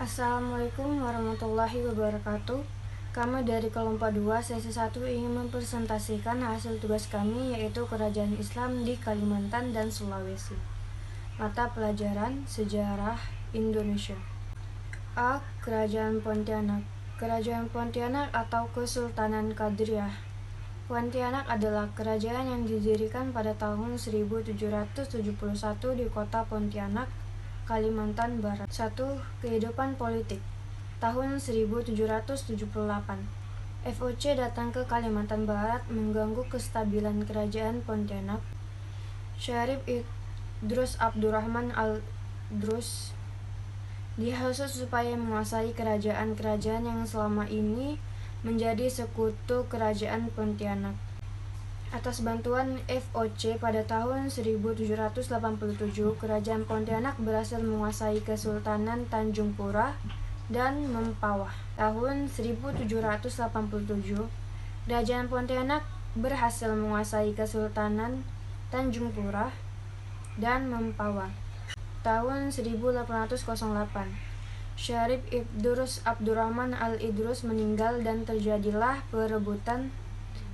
Assalamualaikum warahmatullahi wabarakatuh. Kami dari kelompok 2 sesi 1 ingin mempresentasikan hasil tugas kami, yaitu Kerajaan Islam di Kalimantan dan Sulawesi. Mata pelajaran Sejarah Indonesia. A. Kerajaan Pontianak. Kerajaan Pontianak atau Kesultanan Kadriah. Pontianak adalah kerajaan yang didirikan pada tahun 1771 di kota Pontianak, Kalimantan Barat. 1. Kehidupan politik. Tahun 1778, FOC datang ke Kalimantan Barat mengganggu kestabilan kerajaan Pontianak. Syarif Idrus Abdurrahman Al-Drus dihasut supaya menguasai kerajaan-kerajaan yang selama ini menjadi sekutu kerajaan Pontianak. Atas bantuan FOC pada tahun 1787, kerajaan Pontianak berhasil menguasai Kesultanan Tanjung Pura dan Mempawah. Tahun 1787, kerajaan Pontianak berhasil menguasai Kesultanan Tanjung Pura dan Mempawah. Tahun 1808, Syarif Idrus Abdurrahman Al-Idrus meninggal dan terjadilah perebutan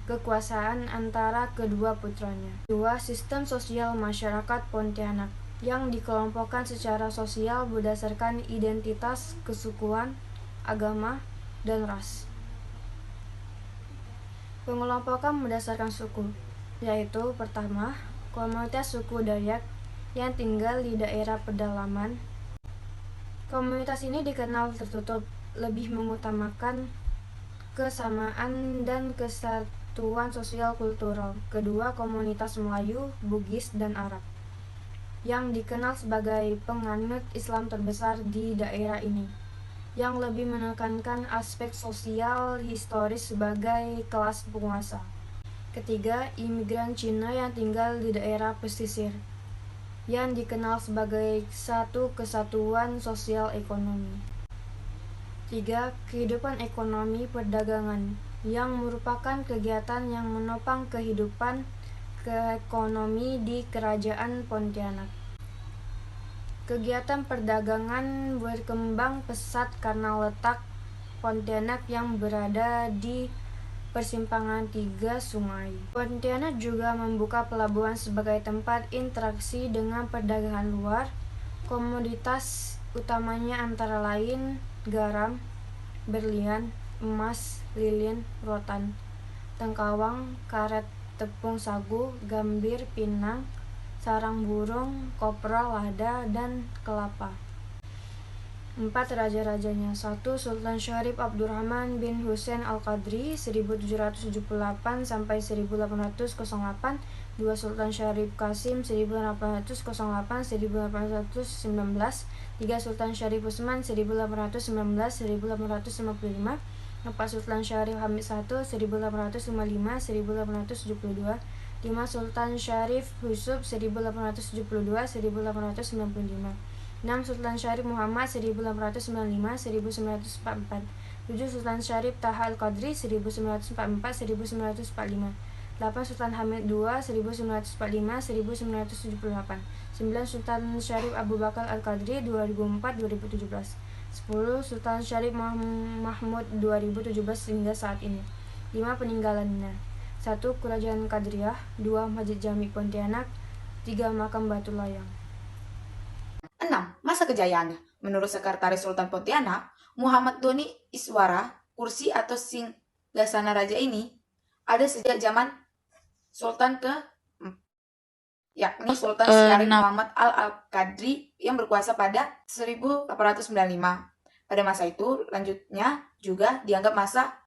kekuasaan antara kedua putranya. 2. Sistem sosial masyarakat Pontianak yang dikelompokkan secara sosial berdasarkan identitas, kesukuan, agama, dan ras. Pengelompokan berdasarkan suku, yaitu pertama, komunitas suku Dayak yang tinggal di daerah pedalaman. Komunitas ini dikenal tertutup, lebih mengutamakan kesamaan dan kesatuan sosial kultural. Kedua, komunitas Melayu, Bugis, dan Arab yang dikenal sebagai penganut Islam terbesar di daerah ini, yang lebih menekankan aspek sosial historis sebagai kelas penguasa. Ketiga, imigran Cina yang tinggal di daerah pesisir, yang dikenal sebagai satu kesatuan sosial ekonomi. 3. Kehidupan ekonomi perdagangan yang merupakan kegiatan yang menopang kehidupan ekonomi di Kerajaan Pontianak. Kegiatan perdagangan berkembang pesat karena letak Pontianak yang berada di persimpangan 3 sungai. Pontianak juga membuka pelabuhan sebagai tempat interaksi dengan perdagangan luar. Komoditas utamanya antara lain garam, berlian, emas, lilin, rotan, tengkawang, karet, tepung sagu, gambir, pinang, sarang burung, kopra, lada, dan kelapa. 4. Raja-rajanya. 1. Sultan Syarif Abdurrahman bin Husain Al-Qadri 1778 sampai 1808. 2. Sultan Syarif Qasim 1808-1819. 3. Sultan Syarif Utsman 1819-1855. 4. Sultan Syarif Hamid I 1855-1872. 5. Sultan Syarif Yusuf 1872-1895. 6. Sultan Syarif Muhammad 1895-1944. 7. Sultan Syarif Taha Al-Qadri 1944-1945. 8. Sultan Hamid II 1945-1978. 9. Sultan Syarif Abu Bakar Al-Qadri 2004-2017. 10. Sultan Syarif Mahmud 2017 hingga saat ini. 5. Peninggalannya. 1. Kerajaan Kadriah. 2. Masjid Jami Pontianak. 3. Makam Batu Layang. 6. Masa kejayaannya. Menurut Sekretaris Sultan Pontianak, Muhammad Doni Iswara, kursi atau singgasana raja ini ada sejak zaman Sultan yakni Sultan Syarif Muhammad Al-Qadri yang berkuasa pada 1895. Pada masa itu, lanjutnya juga dianggap masa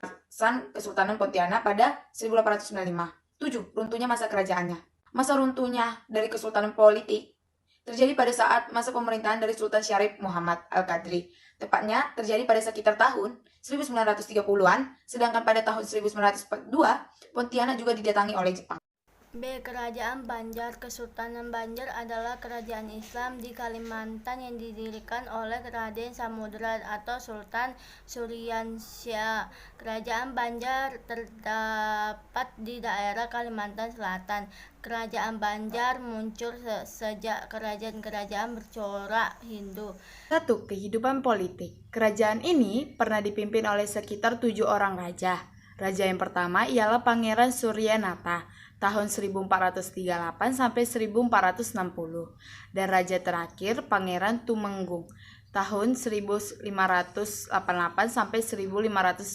Kesultanan Pontianak pada 1895. 7. Runtuhnya masa kerajaannya. Masa runtuhnya dari kesultanan politik terjadi pada saat masa pemerintahan dari Sultan Syarif Muhammad Al-Qadri. Tepatnya terjadi pada sekitar tahun 1930-an, sedangkan pada tahun 1942, Pontianak juga didatangi oleh Jepang. B. Kerajaan Banjar. Kesultanan Banjar adalah kerajaan Islam di Kalimantan yang didirikan oleh Raden Samudra atau Sultan Suryansyah. Kerajaan Banjar terdapat di daerah Kalimantan Selatan. Kerajaan Banjar muncul sejak kerajaan-kerajaan bercorak Hindu. 1. Kehidupan politik. Kerajaan ini pernah dipimpin oleh sekitar 7 orang raja. Raja yang pertama ialah Pangeran Suryanata tahun 1438 sampai 1460 dan raja terakhir Pangeran Tumenggung tahun 1588 sampai 1595.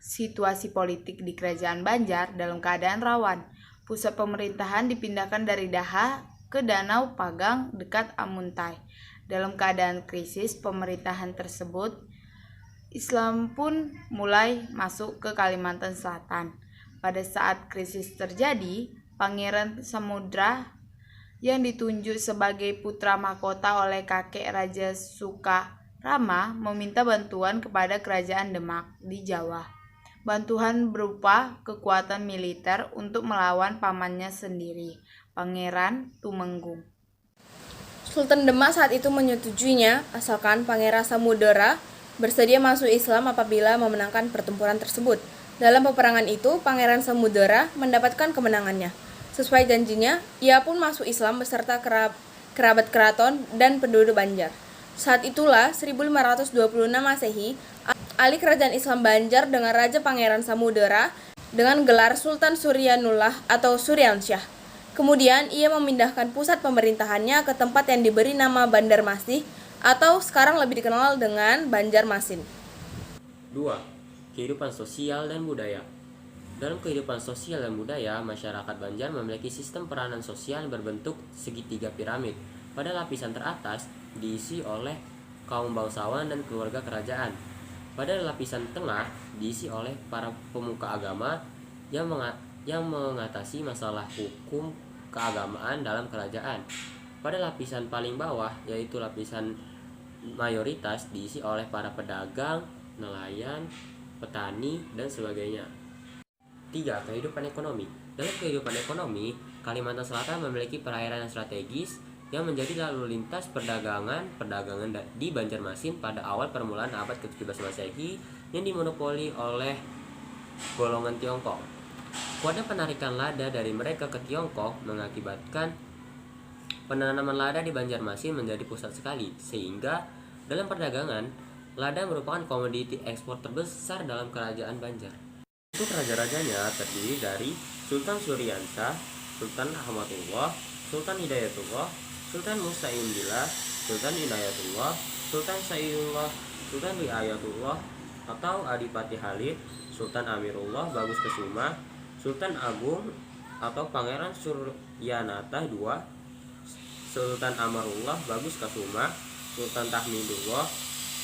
Situasi politik di Kerajaan Banjar dalam keadaan rawan. Pusat pemerintahan dipindahkan dari Daha ke Danau Pagang dekat Amuntai. Dalam keadaan krisis pemerintahan tersebut, Islam pun mulai masuk ke Kalimantan Selatan. Pada saat krisis terjadi, Pangeran Samudra yang ditunjuk sebagai putra mahkota oleh kakek Raja Sukarama meminta bantuan kepada Kerajaan Demak di Jawa. Bantuan berupa kekuatan militer untuk melawan pamannya sendiri, Pangeran Tumenggung. Sultan Demak saat itu menyetujuinya, asalkan Pangeran Samudera bersedia masuk Islam apabila memenangkan pertempuran tersebut. Dalam peperangan itu, Pangeran Samudera mendapatkan kemenangannya. Sesuai janjinya, ia pun masuk Islam beserta kerabat keraton dan penduduk Banjar. Saat itulah, 1526 Masehi, alih kerajaan Islam Banjar dengan Raja Pangeran Samudera dengan gelar Sultan Suryanullah atau Suryansyah. Kemudian, ia memindahkan pusat pemerintahannya ke tempat yang diberi nama Banjarmasin atau sekarang lebih dikenal dengan Banjarmasin. 2. Kehidupan sosial dan budaya. Dalam kehidupan sosial dan budaya, masyarakat Banjar memiliki sistem peranan sosial berbentuk segitiga piramid. Pada lapisan teratas diisi oleh kaum bangsawan dan keluarga kerajaan. Pada lapisan tengah diisi oleh para pemuka agama yang mengatasi masalah hukum keagamaan dalam kerajaan. Pada lapisan paling bawah, yaitu lapisan mayoritas, diisi oleh para pedagang, nelayan, petani, dan sebagainya. 3. Kehidupan ekonomi. Dalam kehidupan ekonomi, Kalimantan Selatan memiliki perairan yang strategis yang menjadi lalu lintas perdagangan di Banjarmasin pada awal permulaan abad ke-17 Masehi yang dimonopoli oleh golongan Tiongkok. Kuatnya penarikan lada dari mereka ke Tiongkok mengakibatkan penanaman lada di Banjarmasin menjadi pusat sekali, sehingga dalam perdagangan, lada merupakan komoditi ekspor terbesar dalam kerajaan Banjar. Untuk raja-rajanya terdiri dari Sultan Suryansyah, Sultan Ahmadullah, Sultan Hidayatullah, Sultan Musta'in Billah, Sultan Inayatullah, Sultan Sayyidullah, Sultan Riayatullah atau Adipati Halid, Sultan Amirullah Bagus Kesuma, Sultan Agung atau Pangeran Suryanata II, Sultan Amarullah Bagus Kasuma, Sultan Tahmidullah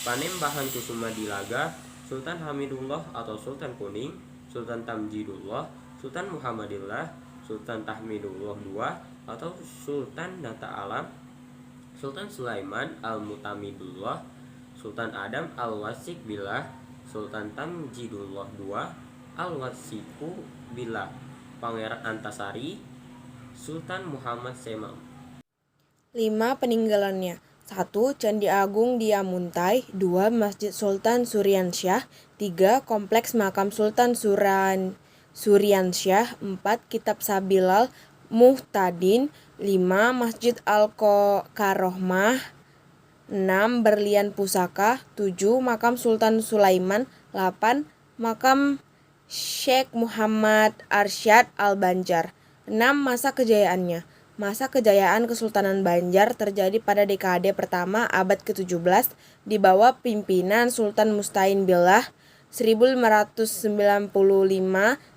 Panembahan Kusuma Dilaga, Sultan Hamidullah atau Sultan Kuning, Sultan Tamjidullah, Sultan Muhammadillah, Sultan Tahmidullah II atau Sultan Data Alam, Sultan Sulaiman Al-Mutamidullah, Sultan Adam Al-Wasik Billah, Sultan Tamjidullah II Al-Wasiku Billah, Pangeran Antasari, Sultan Muhammad Semam. 5. Peninggalannya. 1. Candi Agung di Amuntai. 2. Masjid Sultan Suryansyah. 3. Kompleks Makam Sultan Suryansyah. 4. Kitab Sabilal Muhtadin. 5. Masjid Al-Karohmah. 6. Berlian Pusaka. 7. Makam Sultan Sulaiman. 8. Makam Syekh Muhammad Arsyad Al-Banjar. 6. Masa kejayaannya. Masa kejayaan Kesultanan Banjar terjadi pada dekade pertama abad ke-17 di bawah pimpinan Sultan Musta'in Billah 1595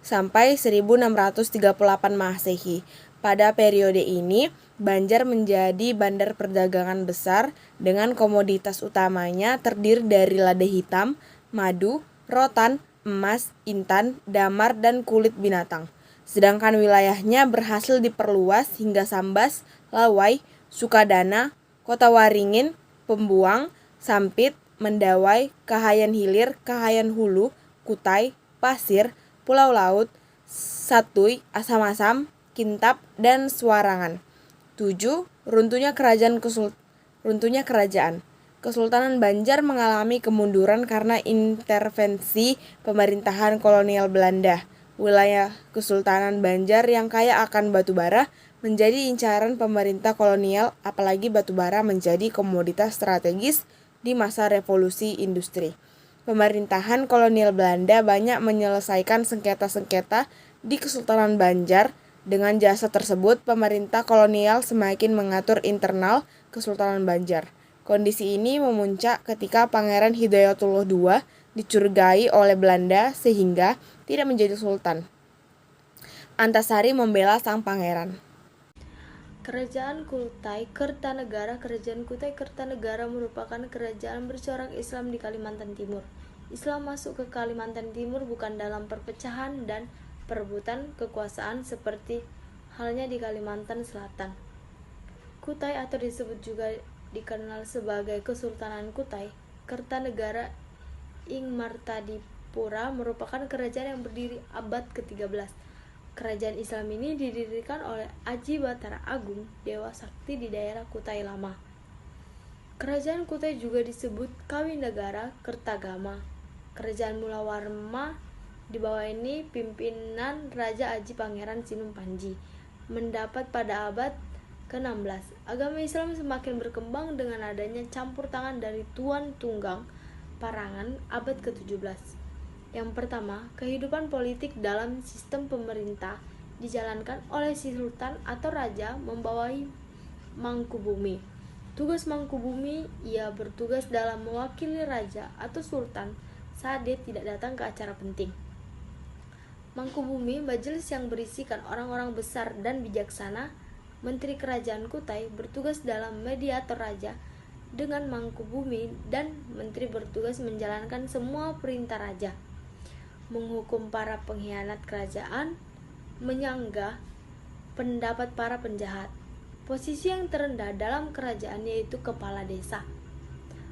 sampai 1638 Masehi. Pada periode ini, Banjar menjadi bandar perdagangan besar dengan komoditas utamanya terdiri dari lada hitam, madu, rotan, emas, intan, damar, dan kulit binatang. Sedangkan wilayahnya berhasil diperluas hingga Sambas, Lawai, Sukadana, Kota Waringin, Pembuang, Sampit, Mendawai, Kahayan Hilir, Kahayan Hulu, Kutai, Pasir, Pulau Laut, Satui, Asam-Asam, Kintab, dan Swarangan. 7. Runtuhnya kerajaan. Kesultanan Banjar mengalami kemunduran karena intervensi pemerintahan kolonial Belanda. wilayah Kesultanan Banjar yang kaya akan batu bara menjadi incaran pemerintah kolonial, apalagi batu bara menjadi komoditas strategis di masa revolusi industri. Pemerintahan kolonial Belanda banyak menyelesaikan sengketa-sengketa di Kesultanan Banjar. Dengan jasa tersebut, pemerintah kolonial semakin mengatur internal Kesultanan Banjar. Kondisi ini memuncak ketika Pangeran Hidayatullah II dicurigai oleh Belanda sehingga tidak menjadi sultan. Antasari membela sang pangeran. Kerajaan Kutai Kertanegara. Kerajaan Kutai Kertanegara merupakan kerajaan bercorak Islam di Kalimantan Timur. Islam masuk ke Kalimantan Timur bukan dalam perpecahan dan perebutan kekuasaan seperti halnya di Kalimantan Selatan. Kutai atau disebut juga dikenal sebagai Kesultanan Kutai Kertanegara ing Martadipura merupakan kerajaan yang berdiri abad ke-13. Kerajaan Islam ini didirikan oleh Aji Batara Agung, Dewa Sakti di daerah Kutai Lama. Kerajaan Kutai juga disebut Kawinegara Kertagama. Kerajaan Mula Warma di bawah ini pimpinan Raja Aji Pangeran Sinum Panji mendapat pada abad ke-16. Agama Islam semakin berkembang dengan adanya campur tangan dari Tuan Tunggang Parangan abad ke-17. Yang pertama, kehidupan politik dalam sistem pemerintah dijalankan oleh si sultan atau raja membawahi Mangkubumi. Tugas Mangkubumi, ia bertugas dalam mewakili raja atau sultan saat dia tidak datang ke acara penting. Mangkubumi, majelis yang berisikan orang-orang besar dan bijaksana. Menteri Kerajaan Kutai bertugas dalam mediator raja dengan Mangkubumi, dan menteri bertugas menjalankan semua perintah raja, menghukum para pengkhianat kerajaan, menyanggah pendapat para penjahat. Posisi yang terendah dalam kerajaan yaitu kepala desa.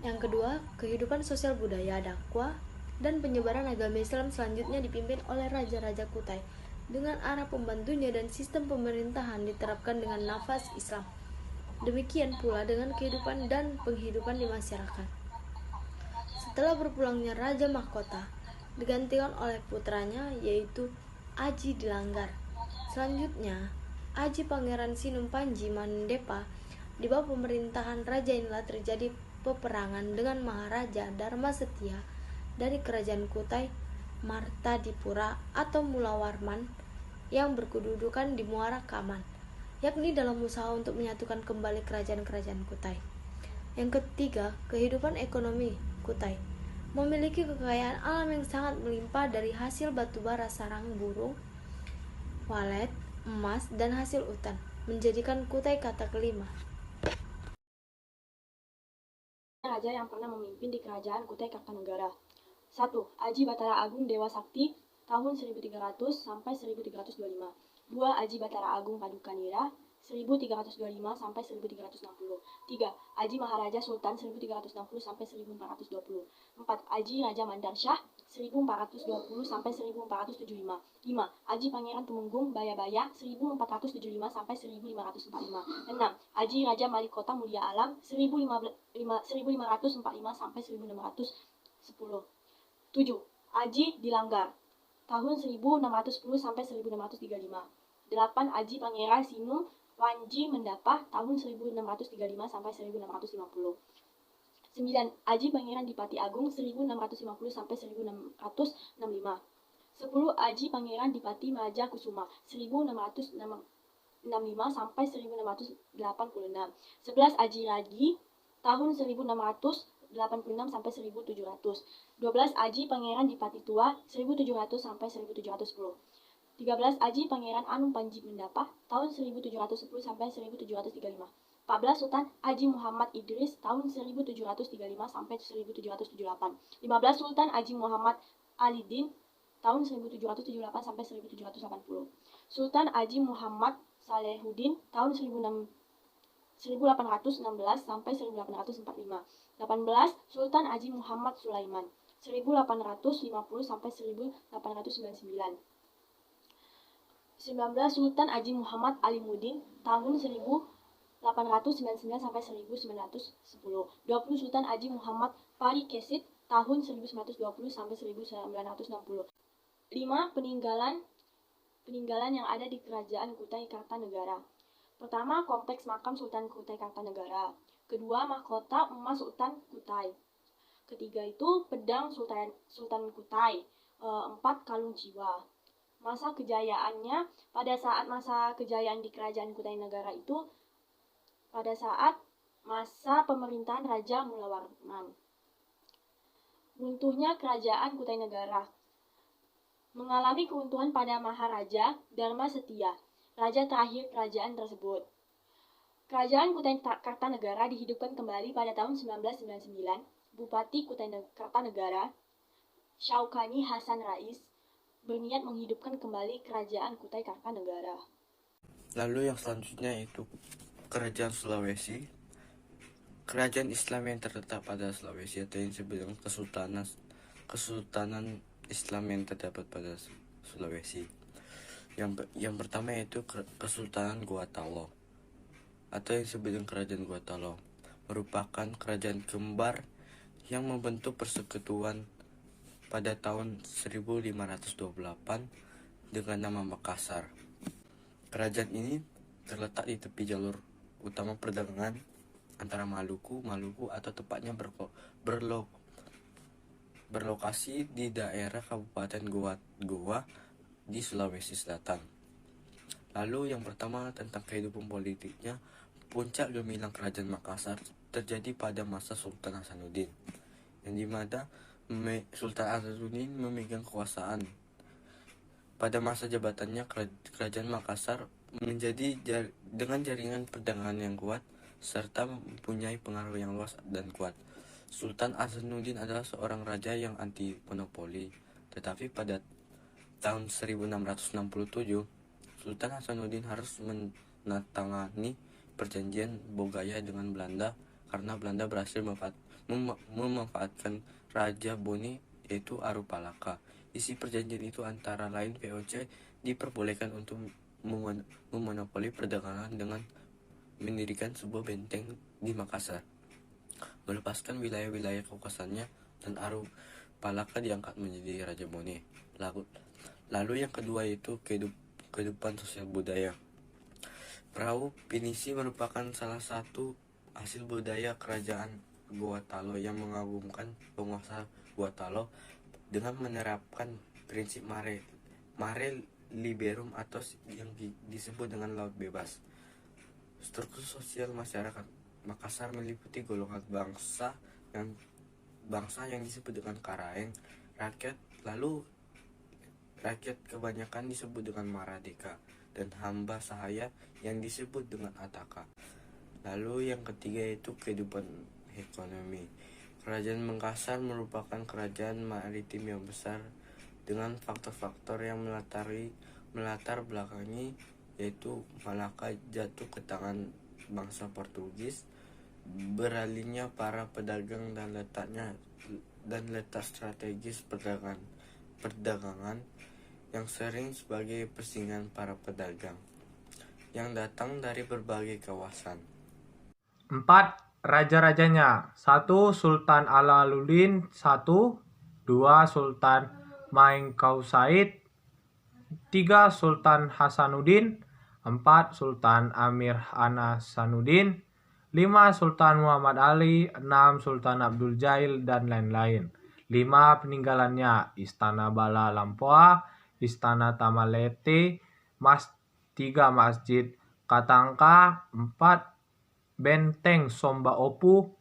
Yang kedua, kehidupan sosial budaya, dakwah, dan penyebaran agama Islam selanjutnya dipimpin oleh raja-raja Kutai dengan arah pembantunya, dan sistem pemerintahan diterapkan dengan nafas Islam. Demikian pula dengan kehidupan dan penghidupan di masyarakat. Setelah berpulangnya Raja Mahkota, digantikan oleh putranya yaitu Aji Dilanggar. Selanjutnya, Aji Pangeran Sinum Panji Mandepa. Di bawah pemerintahan raja inilah terjadi peperangan dengan Maharaja Dharma Setia dari Kerajaan Kutai Martadipura atau Mula Warman yang berkedudukan di Muara Kaman, yakni dalam usaha untuk menyatukan kembali kerajaan-kerajaan Kutai. Yang ketiga, kehidupan ekonomi Kutai memiliki kekayaan alam yang sangat melimpah dari hasil batu bara, sarang burung, walet, emas, dan hasil hutan, menjadikan Kutai kata kelima. Raja yang pernah memimpin di Kerajaan Kutai Kartanegara. 1. Aji Batara Agung Dewa Sakti tahun 1300 sampai 1325. 2. Aji Batara Agung Paduka Nira 1325 sampai 1360. 3. Aji Maharaja Sultan 1360 sampai 1420. 4. Aji Raja Mandar Shah 1420 sampai 1475. 5. Aji Pangeran Tumenggung Bayabaya 1475 sampai 1545. 6. Aji Raja Malikota Mulia Alam 1545 sampai 1610. 7. Aji Dilanggar tahun 1610 sampai 1635. 8. Aji Pangeran Sinum Wanji Mendapa tahun 1635 sampai 1650. 9. Aji Pangeran Dipati Agung 1650 sampai 1665. 10. Aji Pangeran Dipati Maja Kusuma 1665 sampai 1686. 11. Aji Ragi tahun 1686 sampai 1700. 12. Aji Pangeran Dipati Tua 1700 sampai 1710. 13. Aji Pangeran Anum Panji Mendapa tahun 1710 sampai 1735. 14. Sultan Aji Muhammad Idris tahun 1735 sampai 1778. 15. Sultan Aji Muhammad Alidin tahun 1778 sampai 1780. Sultan Aji Muhammad Salehuddin tahun 1816 sampai 1845. 18. Sultan Aji Muhammad Sulaiman 1850 sampai 1899. 19. Sultan Aji Muhammad Alimuddin tahun 1899 sampai 1910. 20. Sultan Aji Muhammad Parikesit tahun 1920 sampai 1960. 5. Peninggalan yang ada di Kerajaan Kutai Kartanegara. Pertama, kompleks makam Sultan Kutai Kartanegara. Kedua, mahkota emas Sultan Kutai. Ketiga itu pedang Sultan Kutai. 4. Kalung jiwa. Masa kejayaannya, pada saat masa kejayaan di Kerajaan Kutai Negara itu pada saat masa pemerintahan Raja Mulawarman. Runtuhnya Kerajaan Kutai Negara. Mengalami keruntuhan pada Maharaja Dharma Setia, raja terakhir kerajaan tersebut. Kerajaan Kutai Kartanegara dihidupkan kembali pada tahun 1999. Bupati Kutai Kartanegara, Syaukani Hasan Rais, berniat menghidupkan kembali Kerajaan Kutai Kartanegara. Lalu yang selanjutnya itu Kerajaan Sulawesi. Kerajaan Islam yang terletak pada Sulawesi atau yang disebut dengan Kesultanan Islam yang terdapat pada Sulawesi. Yang pertama yaitu Kesultanan Gorontalo atau yang disebut dengan Kerajaan Gorontalo, merupakan kerajaan kembar yang membentuk persekutuan pada tahun 1528 dengan nama Makassar. Kerajaan ini terletak di tepi jalur utama perdagangan antara Maluku atau tepatnya berlokasi di daerah Kabupaten Goa di Sulawesi Selatan. Lalu yang pertama tentang kehidupan politiknya, puncak gemilang Kerajaan Makassar terjadi pada masa Sultan Hasanuddin, yang dimana Sultan Hasanuddin memegang kekuasaan. Pada masa jabatannya, Kerajaan Makassar menjadi dengan jaringan perdagangan yang kuat serta mempunyai pengaruh yang luas dan kuat. Sultan Hasanuddin adalah seorang raja yang anti monopoli, tetapi pada tahun 1667 Sultan Hasanuddin harus menandatangani perjanjian Bogaya dengan Belanda karena Belanda berhasil memanfaatkan Raja Bone yaitu Arupalaka. Isi perjanjian itu antara lain VOC diperbolehkan untuk memonopoli perdagangan dengan mendirikan sebuah benteng di Makassar, melepaskan wilayah-wilayah kekuasaannya, dan Arupalaka diangkat menjadi Raja Bone. Lalu yang kedua itu kehidupan sosial budaya. Perahu pinisi merupakan salah satu hasil budaya kerajaan Gorontalo yang mengagumkan penguasa Gorontalo dengan menerapkan prinsip mare liberum atau yang disebut dengan laut bebas. Struktur sosial masyarakat Makassar meliputi golongan bangsa yang disebut dengan Karaeng, rakyat kebanyakan disebut dengan Maradeka, dan hamba sahaya yang disebut dengan Ataka. Lalu yang ketiga itu kehidupan ekonomi. Kerajaan Makassar merupakan kerajaan maritim yang besar dengan faktor-faktor yang melatar belakangi, yaitu Malaka jatuh ke tangan bangsa Portugis, beralihnya para pedagang dan letak strategis perdagangan yang sering sebagai persinggahan para pedagang yang datang dari berbagai kawasan. 4. Raja-rajanya. 1. Sultan Alaluddin 1. 2. Sultan Maengkausaid. 3. Sultan Hasanuddin. 4. Sultan Amir Hasanuddin. 5. Sultan Muhammad Ali. 6. Sultan Abdul Jail, dan lain-lain. 5. Peninggalannya: Istana Bala Lampoa, Istana Tamalete, 3. Masjid Katangka, 4. Benteng Somba Opu,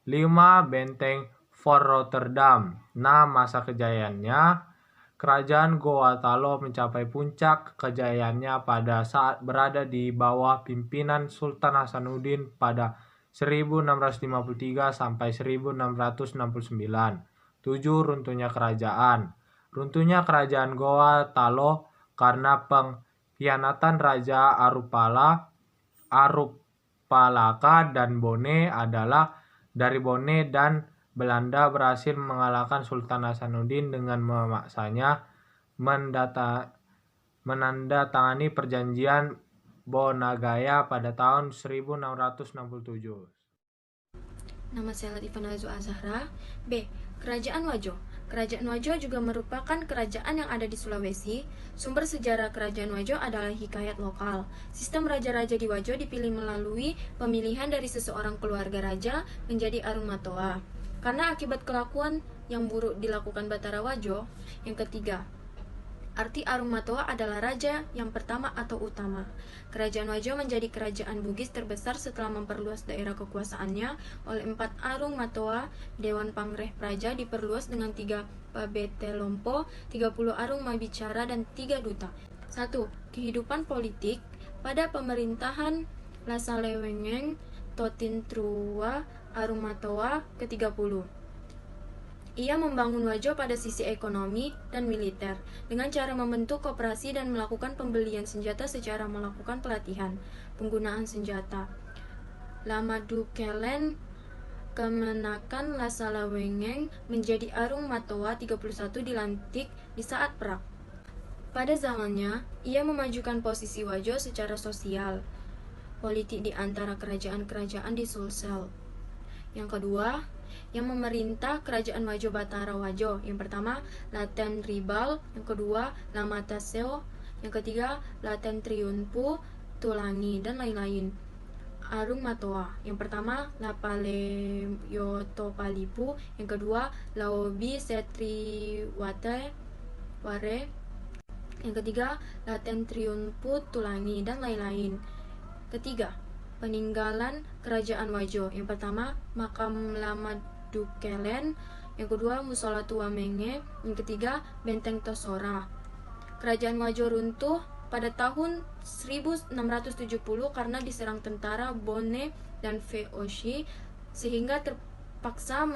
5. Benteng Fort Rotterdam. 6. Masa kejayaannya: Kerajaan Gorontalo mencapai puncak kejayaannya pada saat berada di bawah pimpinan Sultan Hasanuddin pada 1653 sampai 1669. 7. Runtuhnya kerajaan. Runtuhnya Kerajaan Gorontalo karena pengkhianatan Raja Arupalaka dan Bone dari Bone, dan Belanda berhasil mengalahkan Sultan Hasanuddin dengan memaksanya menandatangani perjanjian Bonagaya pada tahun 1667. Nama saya Latifah Nazwa Azahra. B. Kerajaan Wajo. Kerajaan Wajo juga merupakan kerajaan yang ada di Sulawesi. Sumber sejarah kerajaan Wajo adalah hikayat lokal. Sistem raja-raja di Wajo dipilih melalui pemilihan dari seseorang keluarga raja menjadi Arung Matoa. Karena akibat kelakuan yang buruk dilakukan Batara Wajo. Yang ketiga, arti Arung Matoa adalah raja yang pertama atau utama. Kerajaan Wajo menjadi kerajaan Bugis terbesar setelah memperluas daerah kekuasaannya oleh 4 Arung Matoa. Dewan Pangreh Praja diperluas dengan 3 Pabetelompo, 30 Arung Mabicara, dan 3 duta. 1. Kehidupan politik. Pada pemerintahan Lasalewengeng Totintrua Arung Matoa ke-30. Ia membangun Wajo pada sisi ekonomi dan militer dengan cara membentuk koperasi dan melakukan pembelian senjata secara melakukan pelatihan penggunaan senjata. Lamadukelen Kemenakan Lasalawengeng menjadi Arung Matoa 31 dilantik di saat perang. Pada zamannya, ia memajukan posisi Wajo secara sosial, politik di antara kerajaan-kerajaan di Sulsel. Yang kedua, yang memerintah kerajaan Wajo Batara Wajo. Yang pertama, Laten Ribal. Yang kedua, Lamataseo. Yang ketiga, Laten Triunpu, Tulangi, dan lain-lain. Arung Matoa. Yang pertama, Lapaleyotopalipu. Yang kedua, Laobi Setriwate Ware. Yang ketiga, Laten Triunpu, Tulangi, dan lain-lain. Ketiga, peninggalan kerajaan Wajo. Yang pertama, makam Lamadukelen. Yang kedua, Musola Tua Menge. Yang ketiga, Benteng Tosora. Kerajaan Wajo runtuh pada tahun 1670 karena diserang tentara Bone dan VOC, sehingga terpaksa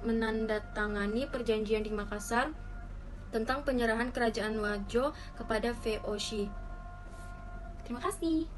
menandatangani perjanjian di Makassar tentang penyerahan kerajaan Wajo kepada VOC. Terima kasih.